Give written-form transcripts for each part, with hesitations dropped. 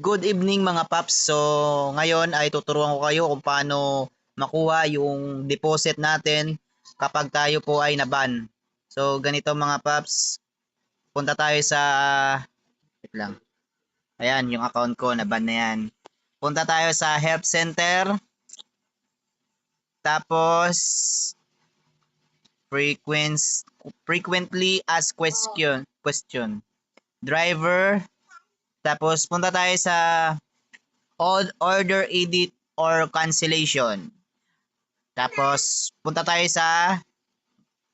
Good evening mga paps. So, ngayon ay tuturuan ko kayo kung paano makuha yung deposit natin kapag tayo po ay naban. So, ganito mga paps. Punta tayo sa wait lang. Ayan, yung account ko naban na yan. Punta tayo sa help center. Tapos frequently asked question. Driver. Tapos punta tayo sa order edit or cancellation. Tapos punta tayo sa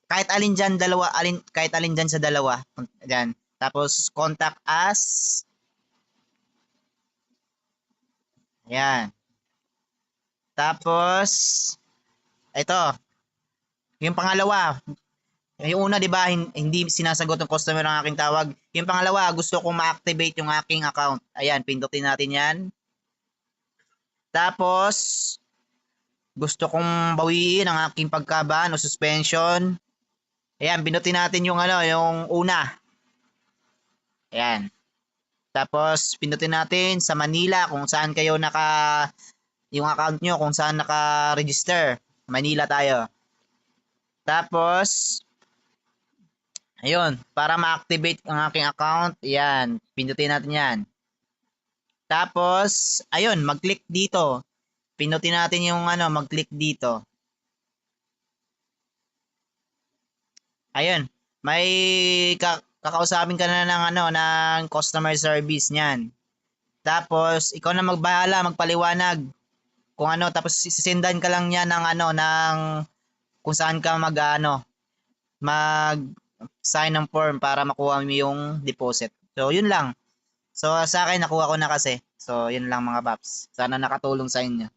kahit alin diyan kahit alin diyan sa dalawa. Diyan. Tapos contact us. Ayan. Tapos ito, yung pangalawa, yung una 'di ba hindi sinasagot ng customer ang aking tawag. Yung pangalawa, gusto kong ma-activate yung aking account. Ayan, pindutin natin 'yan. Tapos gusto kong bawiin ang aking pagkaban o suspension. Ayan, pinutin natin yung yung una. Ayan. Tapos pinutin natin sa Manila kung saan kayo yung account nyo kung saan naka-register. Manila tayo. Tapos ayun, para ma-activate ang aking account, ayan, pindutin natin 'yan. Tapos ayun, mag-click dito. Pinutin natin yung mag-click dito. Ayun, may kakausapin ka na ng ng customer service niyan. Tapos ikaw na magbahala, magpaliwanag kung tapos sisendan ka lang niya ng ng kung saan ka mag sign ng form para makuha mo yung deposit. So yun lang. So sa akin nakuha ko na kasi. So yun lang mga paps. Sana nakatulong sa inyo.